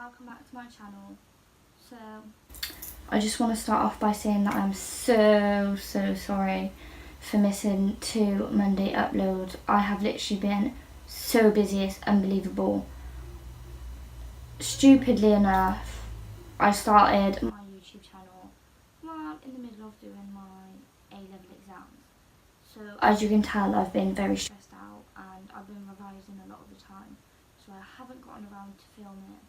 welcome back to my channel. So I just want to start off by saying that I'm so sorry for missing 2 Monday uploads. I have literally been so busy, it's unbelievable. Stupidly enough, I started my YouTube channel while in the middle of doing my A-level exams. So as you can tell, I've been very stressed out and I've been revising a lot of the time. So I haven't gotten around to filming it.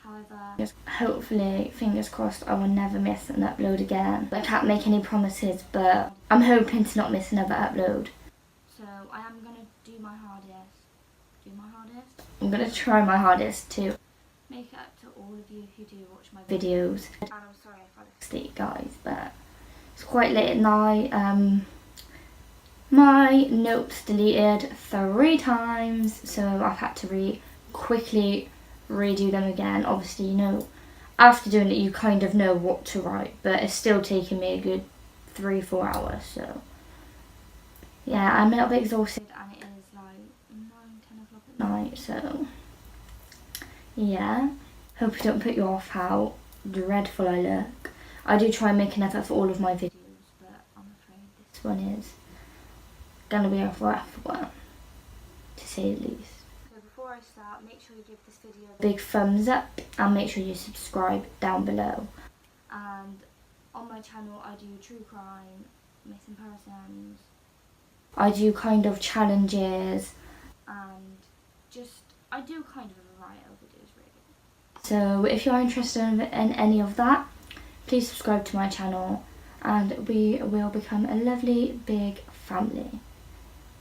However, hopefully, fingers crossed, I will never miss an upload again. I can't make any promises, but I'm hoping to not miss another upload. So I am going to do my hardest. I'm going to try my hardest to make it up to all of you who do watch my videos. And I'm sorry if I look asleep, guys, but it's quite late at night. My notes deleted 3 times, so I've had to quickly redo them again. Obviously, you know, after doing it you kind of know what to write, but it's still taking me a good 3-4 hours. So yeah, I'm a little bit exhausted and it is like 9-10 o'clock at night. So yeah, hope I don't put you off how dreadful I look. I do try and make an effort for all of my videos, but I'm afraid this one is gonna be a rough one, to say the least. So before I start, make sure you give this video a big thumbs up and make sure you subscribe down below. And on my channel I do true crime, missing persons, I do kind of challenges, and I do kind of a variety of videos really. So if you're interested in any of that, please subscribe to my channel and we will become a lovely big family.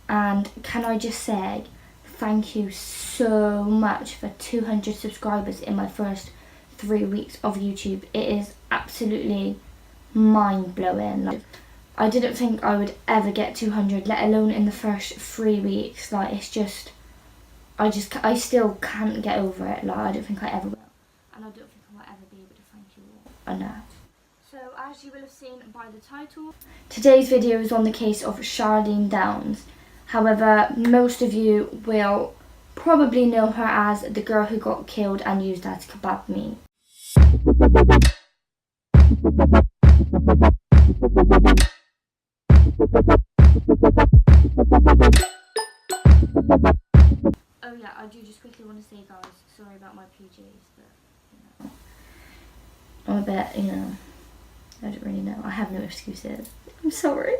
And can I just say, thank you so much for 200 subscribers in my first 3 weeks of YouTube. It is absolutely mind-blowing. Like, I didn't think I would ever get 200, let alone in the first 3 weeks. Like, it's just, I still can't get over it. Like, I don't think I ever will. And I don't think I will ever be able to thank you all enough. So, as you will have seen by the title, today's video is on the case of Charlene Downes. However, most of you will probably know her as the girl who got killed and used as kebab meat. Oh yeah, I do just quickly want to say, guys, sorry about my PJs, but, you know, I'm a bit, you know, I don't really know. I have no excuses. I'm sorry.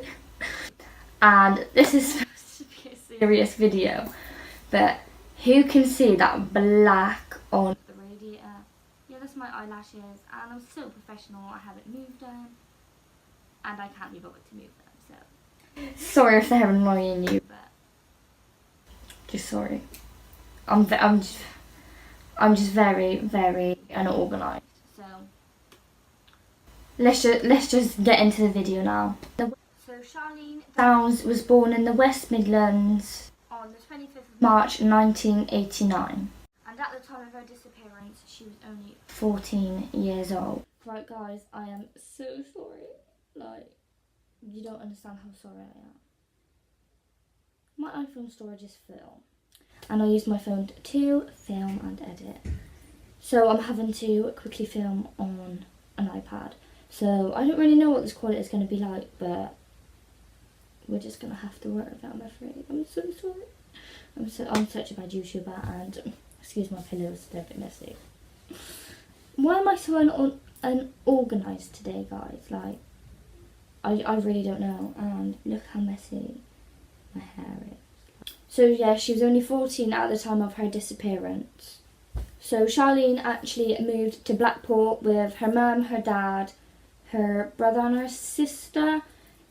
And this is supposed to be a serious video, but who can see that black on the radiator? Yeah, that's my eyelashes, and I'm so professional. I haven't moved them, and I can't be bothered to move them. So sorry if they're annoying you, but just sorry. I'm just very unorganised. So let's just get into the video now. So Charlene Downes was born in the West Midlands on the 25th of March 1989. And at the time of her disappearance, she was only 14 years old. Right guys, I am so sorry. Like, you don't understand how sorry I am. My iPhone storage is full. And I use my phone to film and edit. So I'm having to quickly film on an iPad. So I don't really know what this quality is going to be like, but we're just going to have to work with that, I'm afraid. I'm so sorry. I'm such a bad YouTuber, and excuse my pillows, they're a bit messy. Why am I so unorganised today, guys? Like, I really don't know. And look how messy my hair is. So yeah, she was only 14 at the time of her disappearance. So Charlene actually moved to Blackpool with her mum, her dad, her brother and her sister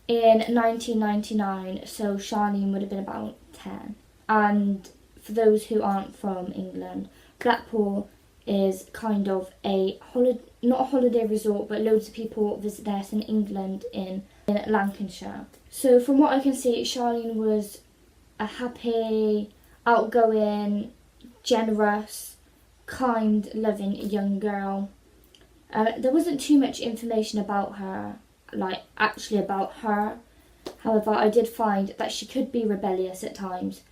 in 1999, so Charlene would have been about 10. And for those who aren't from England, Blackpool is kind of a not a holiday resort, but loads of people visit there. It's in England, in Lancashire. So from what I can see, Charlene was a happy, outgoing, generous, kind, loving young girl. There wasn't too much information about her, like actually about her. However, I did find that she could be rebellious at times.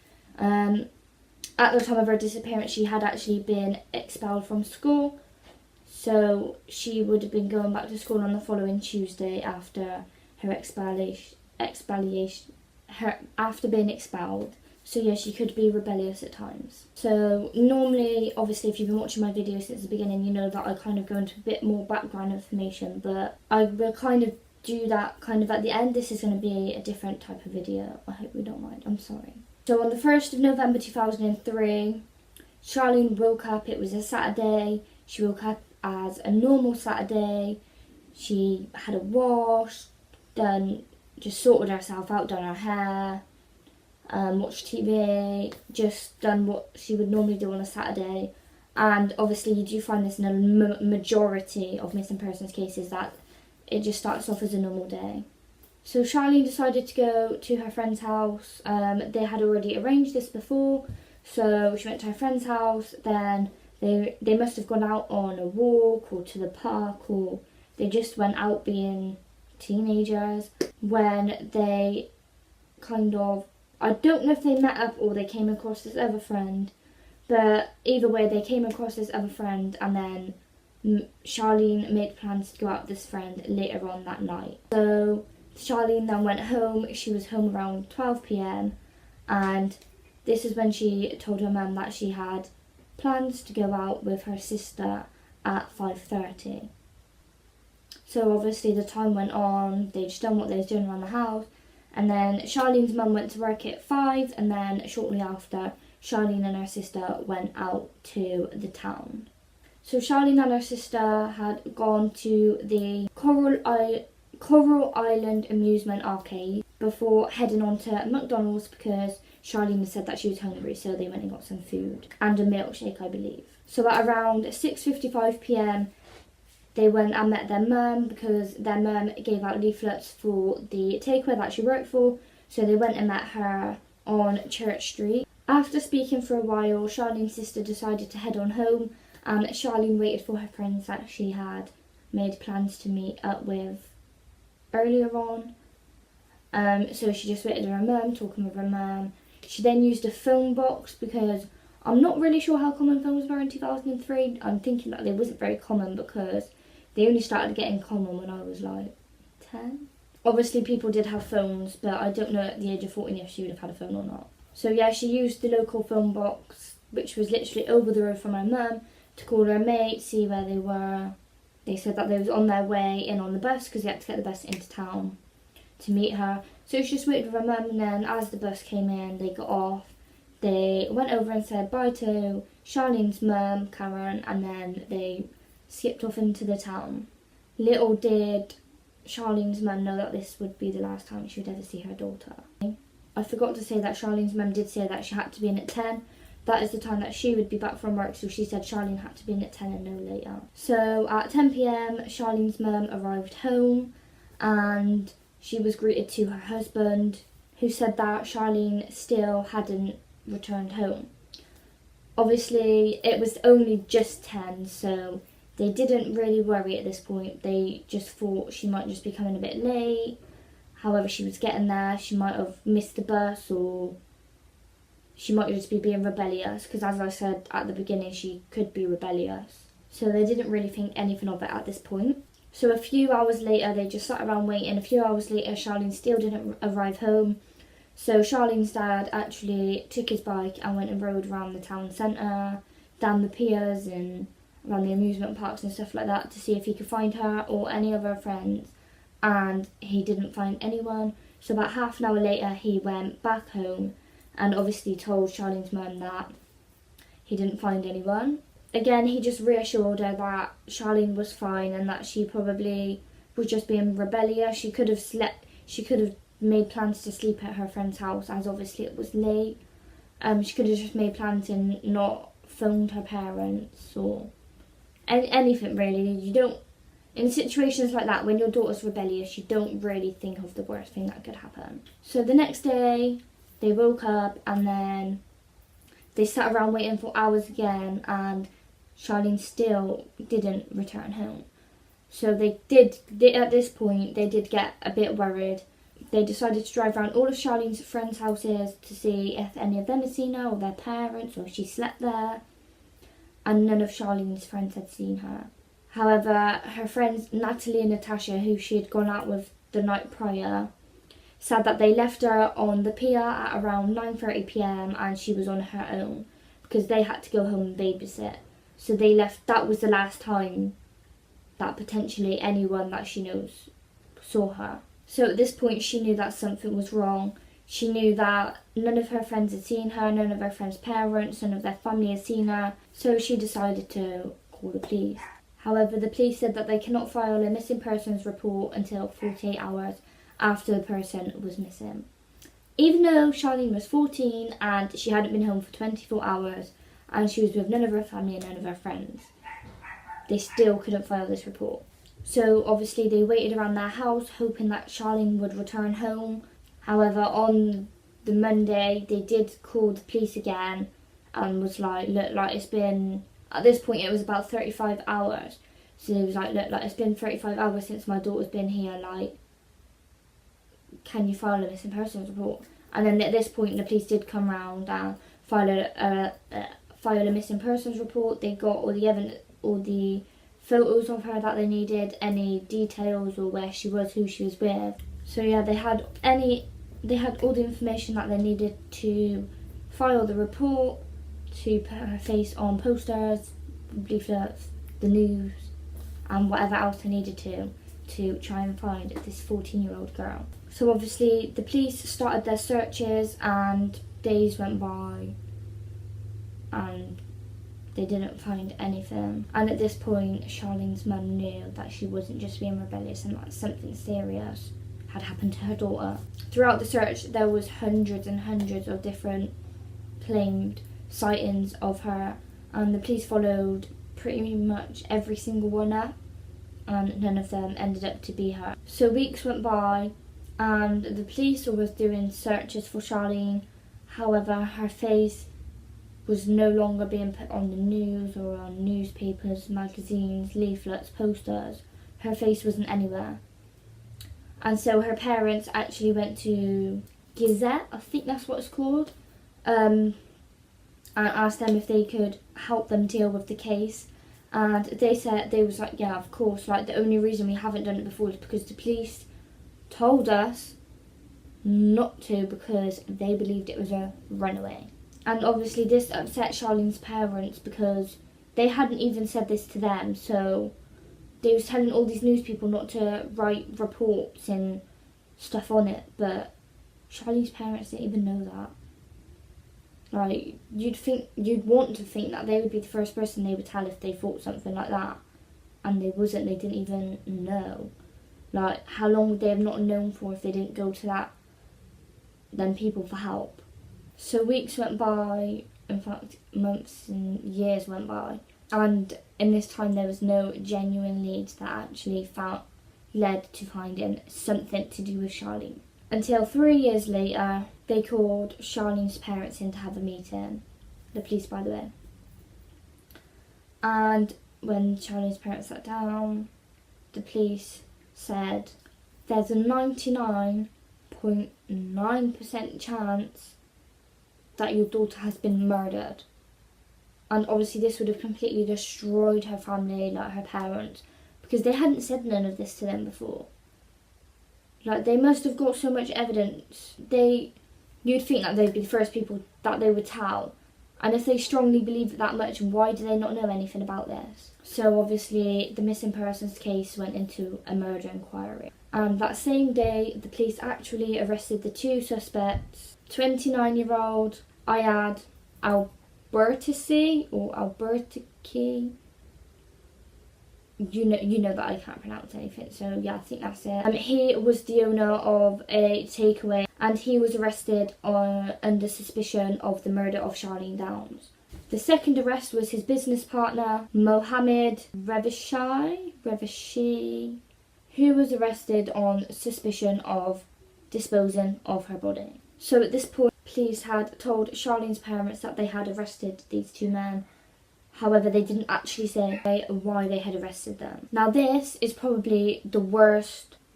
At the time of her disappearance, she had actually been expelled from school So she would have been going back to school on the following Tuesday after her after being expelled. So yeah, she could be rebellious at times. So normally, obviously, if you've been watching my video since the beginning, you know that I kind of go into a bit more background information, but I will kind of do that kind of at the end. This is going to be a different type of video. I hope you don't mind. I'm sorry. So on the 1st of November 2003, Charlene woke up. It was a Saturday. She woke up as a normal Saturday. She had a wash, just sorted herself out, done her hair, watched TV, just done what she would normally do on a Saturday. And obviously you do find this in a majority of missing persons cases, that it just starts off as a normal day. So Charlene decided to go to her friend's house. They had already arranged this before, so she went to her friend's house. Then they must have gone out on a walk or to the park, or they just went out being teenagers when they kind of, I don't know if they met up or they came across this other friend, but either way they came across this other friend, and then Charlene made plans to go out with this friend later on that night. So Charlene then went home. She was home around 12 p.m. and this is when she told her mum that she had plans to go out with her sister at 5:30. So obviously the time went on, they'd just done what they was doing around the house, and then Charlene's mum went to work at 5, and then shortly after, Charlene and her sister went out to the town. So Charlene and her sister had gone to the Coral Island Amusement Arcade before heading on to McDonald's because Charlene had said that she was hungry, so they went and got some food and a milkshake, I believe. So at around 6:55 p.m, they went and met their mum because their mum gave out leaflets for the takeaway that she worked for, so they went and met her on Church Street. After speaking for a while, Charlene's sister decided to head on home, and Charlene waited for her friends that she had made plans to meet up with earlier on. So she just waited with her mum, talking with her mum. She then used a phone box because I'm not really sure how common phones were in 2003. I'm thinking that they wasn't very common because they only started getting common when I was like 10. Obviously people did have phones, but I don't know at the age of 14 if she would have had a phone or not. So yeah, she used the local phone box, which was literally over the road from her mum, to call her mate, see where they were. They said that they was on their way in on the bus because they had to get the bus into town to meet her. So she just waited with her mum, and then as the bus came in, they got off. They went over and said bye to Charlene's mum, Karen, and then they skipped off into the town. Little did Charlene's mum know that this would be the last time she would ever see her daughter. I forgot to say that Charlene's mum did say that she had to be in at 10. That is the time that she would be back from work, so she said Charlene had to be in at 10 and no later. So at 10 p.m, Charlene's mum arrived home and she was greeted to her husband, who said that Charlene still hadn't returned home. Obviously, it was only just 10, so they didn't really worry at this point. They just thought she might just be coming a bit late. However, she was getting there. She might have missed the bus, or she might just be being rebellious, because as I said at the beginning, she could be rebellious. So they didn't really think anything of it at this point. So a few hours later, they just sat around waiting. A few hours later, Charlene still didn't arrive home. So Charlene's dad actually took his bike and went and rode around the town centre, down the piers and around the amusement parks and stuff like that to see if he could find her or any of her friends. And he didn't find anyone. So about half an hour later, he went back home and obviously told Charlene's mum that he didn't find anyone. Again, he just reassured her that Charlene was fine and that she probably was just being rebellious. She could have made plans to sleep at her friend's house, as obviously it was late. She could have just made plans and not phoned her parents or anything really. You don't, in situations like that, when your daughter's rebellious, you don't really think of the worst thing that could happen. So the next day, they woke up and then they sat around waiting for hours again, and Charlene still didn't return home. So at this point, they did get a bit worried. They decided to drive around all of Charlene's friends' houses to see if any of them had seen her, or their parents, or if she slept there. And none of Charlene's friends had seen her. However, her friends Natalie and Natasha, who she had gone out with the night prior, said that they left her on the pier at around 9:30 p.m. and she was on her own because they had to go home and babysit. So they left. That was the last time that potentially anyone that she knows saw her. So at this point she knew that something was wrong. She knew that none of her friends had seen her, none of her friends' parents, none of their family had seen her, so she decided to call the police. However, the police said that they cannot file a missing persons report until 48 hours after the person was missing. Even though Charlene was 14 and she hadn't been home for 24 hours and she was with none of her family and none of her friends, they still couldn't file this report. So obviously they waited around their house hoping that Charlene would return home. However, on the Monday, they did call the police again and was like, look, like it's been, at this point it was about 35 hours. So they was like, look, like it's been 35 hours since my daughter's been here, like, can you file a missing persons report? And then at this point the police did come round and file a missing persons report. They got all the evidence, all the photos of her that they needed, any details or where she was, who she was with. So yeah, they had all the information that they needed to file the report, to put her face on posters, leaflets, the news, and whatever else they needed to try and find this 14-year-old girl. So obviously the police started their searches and days went by and they didn't find anything. And at this point, Charlene's mum knew that she wasn't just being rebellious and that something serious had happened to her daughter. Throughout the search, there was hundreds and hundreds of different claimed sightings of her, and the police followed pretty much every single one up, and none of them ended up to be her. So weeks went by, and the police was doing searches for Charlene. However, her face was no longer being put on the news or on newspapers, magazines, leaflets, posters. Her face wasn't anywhere. And so her parents actually went to Gazette, I think that's what it's called, and asked them if they could help them deal with the case. And they said, they was like, yeah, of course, like the only reason we haven't done it before is because the police told us not to because they believed it was a runaway. And obviously this upset Charlene's parents because they hadn't even said this to them, so they was telling all these news people not to write reports and stuff on it, but Charlene's parents didn't even know that. Like, you'd want to think that they would be the first person they would tell if they thought something like that, and they wasn't. They didn't even know. Like, how long would they have not known for if they didn't go to them people for help? So weeks went by, in fact months and years went by, and in this time there was no genuine leads that actually led to finding something to do with Charlene. Until 3 years later, they called Charlene's parents in to have a meeting. The police, by the way. And when Charlene's parents sat down, the police said there's a 99.9% chance that your daughter has been murdered. And obviously this would have completely destroyed her family, like her parents, because they hadn't said none of this to them before. Like, they must have got so much evidence. You'd think that they'd be the first people that they would tell. And if they strongly believe it that much, why do they not know anything about this? So obviously the missing persons case went into a murder inquiry. And that same day, the police actually arrested the two suspects. 29-year-old Ayad Albertisi, or Albertiki. You know that I can't pronounce anything, so yeah, I think that's it. He was the owner of a takeaway, and he was arrested under suspicion of the murder of Charlene Downes. The second arrest was his business partner, Mohammed Revishi, who was arrested on suspicion of disposing of her body. So at this point, police had told Charlene's parents that they had arrested these two men. However, they didn't actually say why they had arrested them. Now this is probably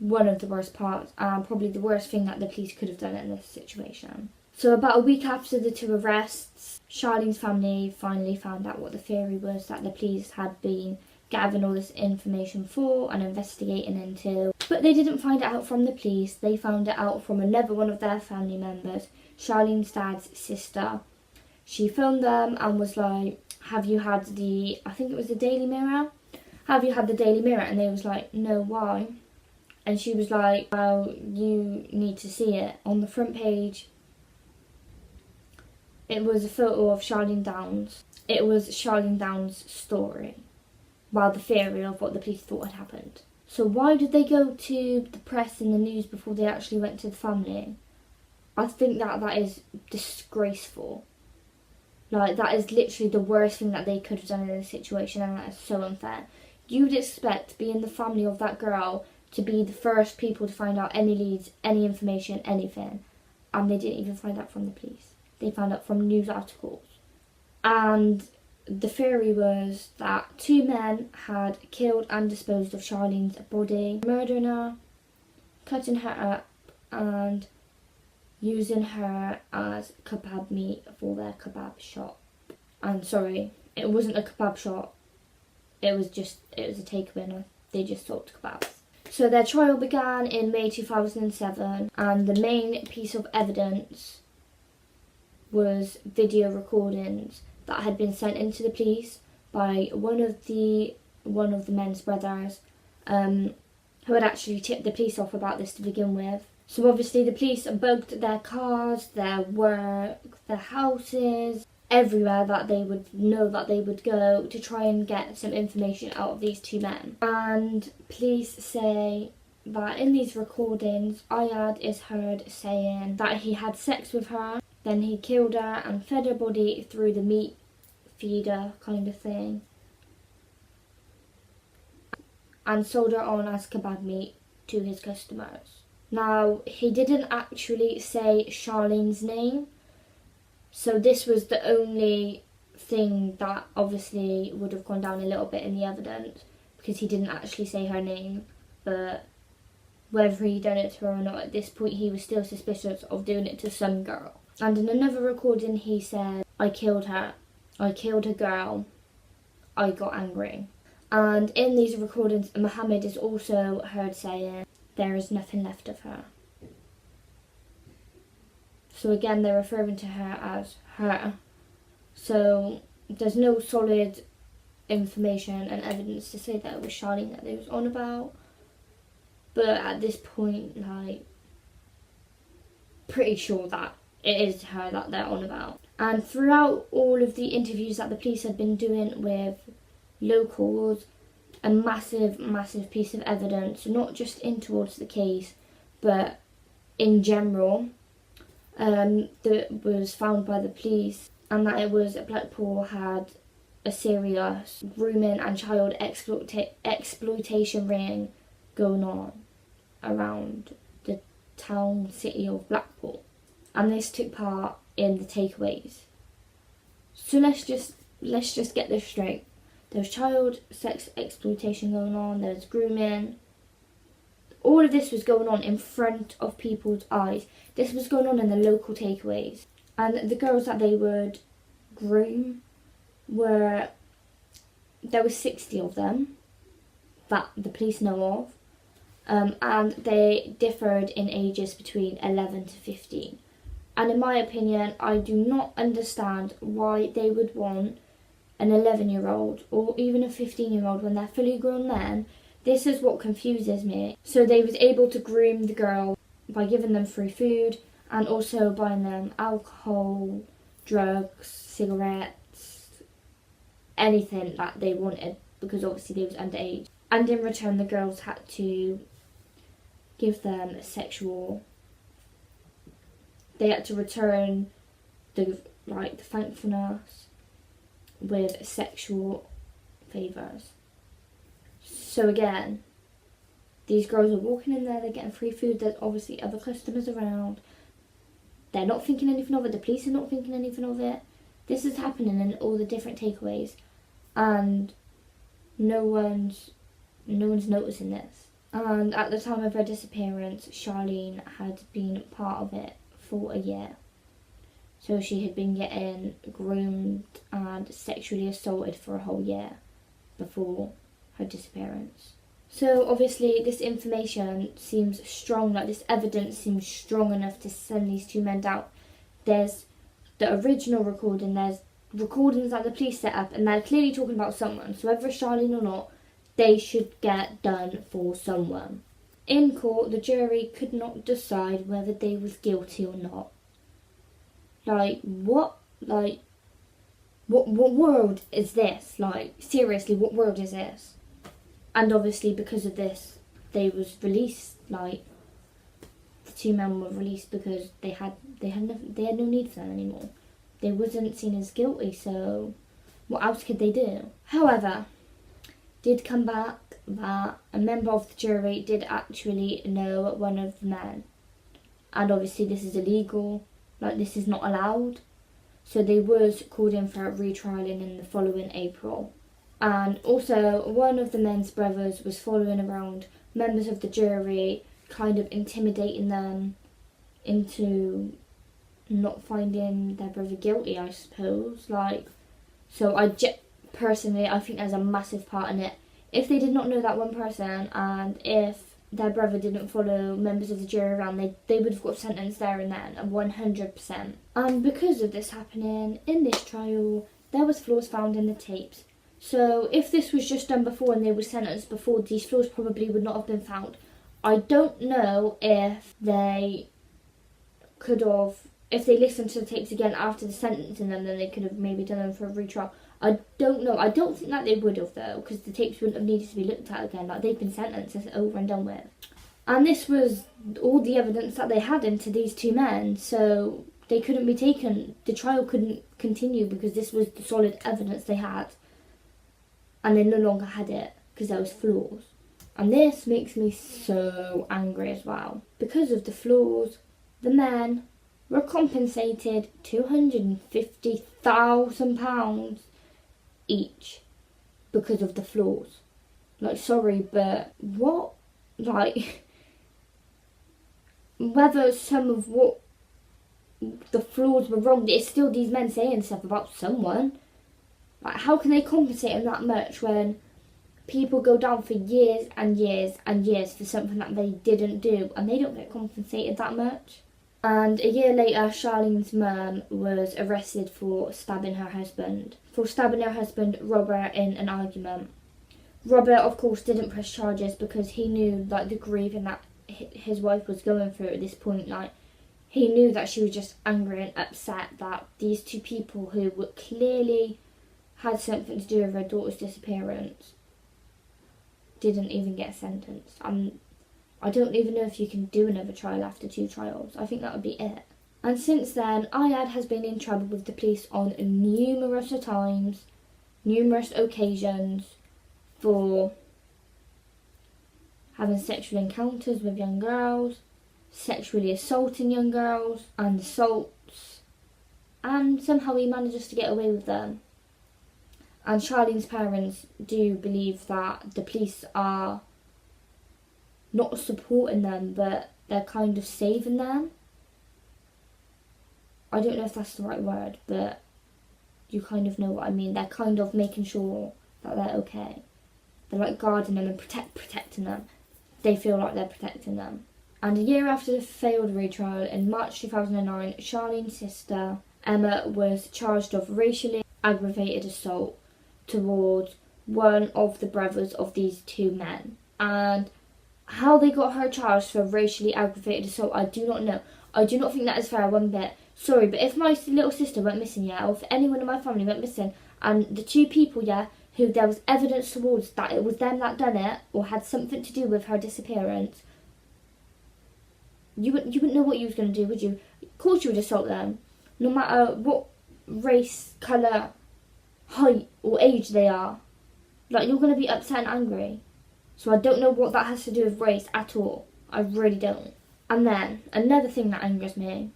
one of the worst parts, and probably the worst thing that the police could have done in this situation. So about a week after the two arrests, Charlene's family finally found out what the theory was that the police had been gathering all this information for and investigating into. But they didn't find it out from the police. They found it out from another one of their family members, Charlene's dad's sister. She phoned them and was like, have you had the, I think it was the Daily Mirror? Have you had the Daily Mirror? And they was like, no, why? And she was like, well, you need to see it. On the front page, it was a photo of Charlene Downes. It was Charlene Downes' story. Well, the theory of what the police thought had happened. So why did they go to the press and the news before they actually went to the family? I think that is disgraceful. Like, that is literally the worst thing that they could have done in this situation, and that is so unfair. You would expect, being the family of that girl, to be the first people to find out any leads, any information, anything. And they didn't even find out from the police. They found out from news articles. And the theory was that two men had killed and disposed of Charlene's body, murdering her, cutting her up, and using her as kebab meat for their kebab shop. And sorry, it wasn't a kebab shop. It was a takeaway. They just sold kebabs. So their trial began in May 2007, and the main piece of evidence was video recordings that had been sent into the police by one of the men's brothers, who had actually tipped the police off about this to begin with. So obviously the police bugged their cars, their work, their houses, everywhere that they would know that they would go to try and get some information out of these two men. And police say that in these recordings, Ayad is heard saying that he had sex with her, then he killed her and fed her body through the meat feeder kind of thing, and sold her on as kebab meat to his customers. Now, he didn't actually say Charlene's name, so this was the only thing that obviously would have gone down a little bit in the evidence, because he didn't actually say her name. But whether he done it to her or not, at this point he was still suspicious of doing it to some girl. And in another recording he said, I killed her girl, I got angry. And in these recordings, Mohammed is also heard saying, there is nothing left of her. So again, they're referring to her as her. So there's no solid information and evidence to say that it was Charlene that they was on about. But at this point, like, pretty sure that it is her that they're on about. And throughout all of the interviews that the police had been doing with locals, a massive, massive piece of evidence, not just in towards the case, but in general, that was found by the police, and that it was Blackpool had a serious grooming and child exploitation ring going on around the city of Blackpool. And this took part in the takeaways. So let's just get this straight. There's child sex exploitation going on, there's grooming. All of this was going on in front of people's eyes. This was going on in the local takeaways. And the girls that they would groom there were 60 of them that the police know of. And they differed in ages between 11 to 15. And in my opinion, I do not understand why they would want an 11-year-old or even a 15-year-old when they're fully grown men. This is what confuses me. So they was able to groom the girl by giving them free food and also buying them alcohol, drugs, cigarettes, anything that they wanted, because obviously they was underage. And in return, the girls had to give them they had to return the thankfulness with sexual favours. So again, these girls are walking in there, they're getting free food, there's obviously other customers around. They're not thinking anything of it, the police are not thinking anything of it. This is happening in all the different takeaways, and no one's noticing this. And at the time of her disappearance, Charlene had been part of it for a year. So she had been getting groomed and sexually assaulted for a whole year before her disappearance. So obviously this information seems strong, like this evidence seems strong enough to send these two men down. There's the original recording, there's recordings that the police set up, and they're clearly talking about someone. So whether it's Charlene or not, they should get done for someone. In court, the jury could not decide whether they was guilty or not. What world is this? Like, seriously, what world is this? And obviously, because of this, they was released. Like, the two men were released because they had no need for them anymore. They wasn't seen as guilty, so what else could they do? However, did come back that a member of the jury did actually know one of the men, and obviously this is illegal. Like, this is not allowed. So they was called in for a retrialing in the following April. And also, one of the men's brothers was following around members of the jury, kind of intimidating them into not finding their brother guilty, I suppose. Personally, I think there's a massive part in it. If they did not know that one person, and if their brother didn't follow members of the jury around, they would have got sentenced there and then, 100%. And because of this happening, in this trial, there was flaws found in the tapes. So if this was just done before and they were sentenced before, these flaws probably would not have been found. I don't know if they could have, if they listened to the tapes again after the sentencing, and then they could have maybe done them for a retrial. I don't know. I don't think that they would have, though, because the tapes wouldn't have needed to be looked at again. Like, they've been sentenced, it's over and done with. And this was all the evidence that they had into these two men, so they couldn't be taken. The trial couldn't continue because this was the solid evidence they had. And they no longer had it because there was flaws. And this makes me so angry as well. Because of the flaws, the men were compensated £250,000 each because of the flaws. Like, sorry, but what? Like, whether some of what the flaws were wrong, it's still these men saying stuff about someone. Like, how can they compensate them that much when people go down for years and years and years for something that they didn't do, and they don't get compensated that much? And a year later, Charlene's mum was arrested for stabbing her husband. Robert, in an argument. Robert, of course, didn't press charges because he knew, like, the grieving that his wife was going through at this point. Like, he knew that she was just angry and upset that these two people who were clearly had something to do with her daughter's disappearance didn't even get sentenced. I don't even know if you can do another trial after 2 trials. I think that would be it. And since then, Ayad has been in trouble with the police on numerous occasions, for having sexual encounters with young girls, sexually assaulting young girls, and assaults. And somehow he manages to get away with them. And Charlene's parents do believe that the police are not supporting them, but they're kind of saving them. I don't know if that's the right word, but you kind of know what I mean. They're kind of making sure that they're okay. They're like guarding them and protecting them. They feel like they're protecting them. And a year after the failed retrial, in March 2009, Charlene's sister, Emma, was charged of racially aggravated assault towards one of the brothers of these two men. And how they got her charged for racially aggravated assault, I do not know. I do not think that is fair one bit. Sorry, but if my little sister went missing, yeah, or if anyone in my family went missing, and the 2 people, yeah, who there was evidence towards that it was them that done it, or had something to do with her disappearance, you wouldn't know what you was going to do, would you? Of course you would assault them, no matter what race, colour, height, or age they are. Like, you're going to be upset and angry. So I don't know what that has to do with race at all. I really don't. And then, another thing that angers me.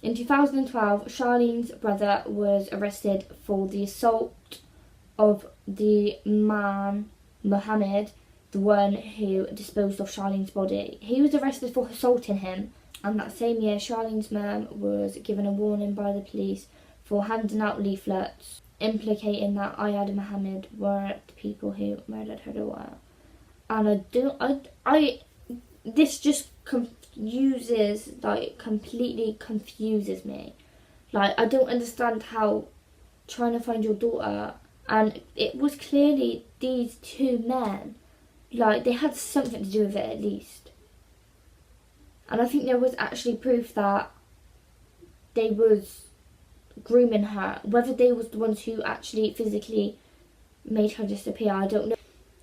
In 2012, Charlene's brother was arrested for the assault of the man, Mohammed, the one who disposed of Charlene's body. He was arrested for assaulting him. And that same year, Charlene's mum was given a warning by the police for handing out leaflets implicating that Ayad and Mohammed were the people who murdered her daughter. And this just completely confuses me. Like, I don't understand how trying to find your daughter, and it was clearly these two men, like, they had something to do with it at least. And I think there was actually proof that they was grooming her. Whether they was the ones who actually physically made her disappear, I don't know.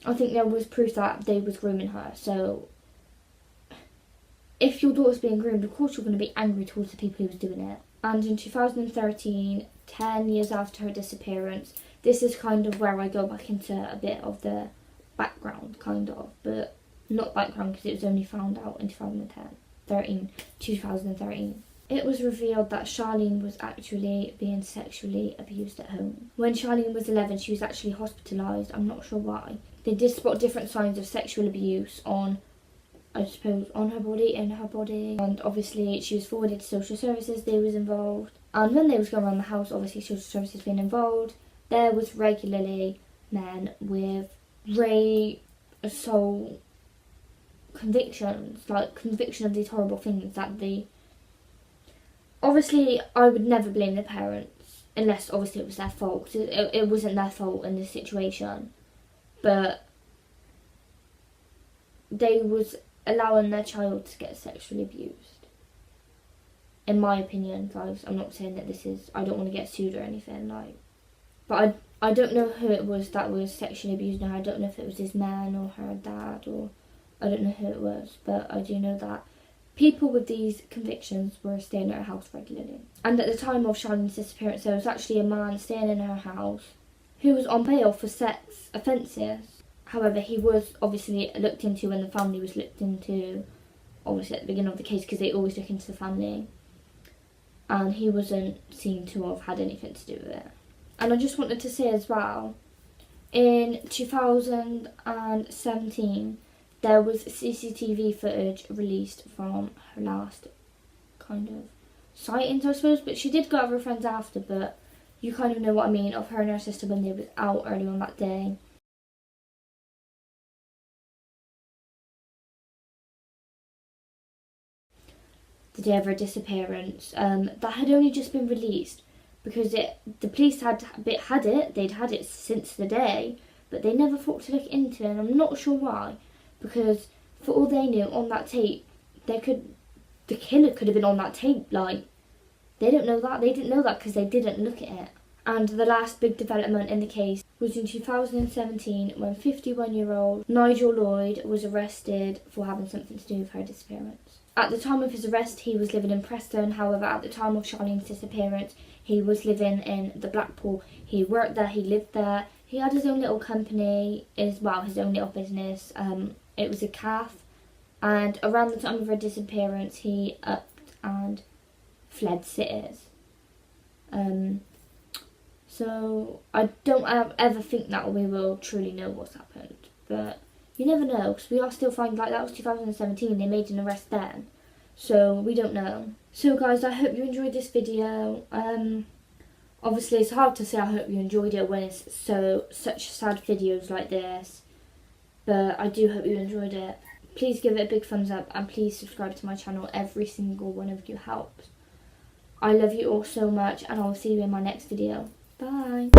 I think there was proof that they was grooming her. So if your daughter's being groomed, of course you're going to be angry towards the people who was doing it. And in 2013, 10 years after her disappearance, this is kind of where I go back into a bit of the background, kind of, but not background because it was only found out in 2013. It was revealed that Charlene was actually being sexually abused at home. When Charlene was 11, she was actually hospitalised. I'm not sure why. They did spot different signs of sexual abuse on, I suppose, on her body, in her body. And obviously she was forwarded to social services. They was involved. And when they was going around the house, obviously social services being involved, there was regularly men with rape, assault, convictions, like conviction of these horrible things that they... Obviously, I would never blame the parents, unless obviously it was their fault. It wasn't their fault in this situation. But they was allowing their child to get sexually abused. In my opinion, guys, I'm not saying that this is... I don't want to get sued or anything, like... But I don't know who it was that was sexually abusing her. I don't know if it was his man or her dad, or... I don't know who it was, but I do know that people with these convictions were staying at her house regularly. And at the time of Charlene's disappearance, there was actually a man staying in her house who was on bail for sex offences. However, he was obviously looked into, and the family was looked into, obviously at the beginning of the case, because they always look into the family. And he wasn't seen to have had anything to do with it. And I just wanted to say as well, in 2017, there was CCTV footage released from her last kind of sightings, I suppose. But she did go out with her friends after, but you kind of know what I mean, of her and her sister when they was out early on that day. The day of her disappearance. That had only just been released because the police they'd had it since the day, but they never thought to look into it, and I'm not sure why. Because for all they knew, on that tape, the killer could have been on that tape. Like, they don't know that. They didn't know that because they didn't look at it. And the last big development in the case was in 2017 when 51-year-old Nigel Lloyd was arrested for having something to do with her disappearance. At the time of his arrest, he was living in Preston. However, at the time of Charlene's disappearance, he was living in the Blackpool. He worked there, he lived there. He had his own little company, his own little business. It was a calf, and around the time of her disappearance, he upped and fled cities. So I don't ever think that we will truly know what's happened, but you never know, because we are still finding, like, that was 2017, they made an arrest then, so we don't know. So guys, I hope you enjoyed this video. Obviously it's hard to say I hope you enjoyed it when it's such sad videos like this, but I do hope you enjoyed it. Please give it a big thumbs up, and please subscribe to my channel. Every single one of you helps. I love you all so much, and I'll see you in my next video. Bye.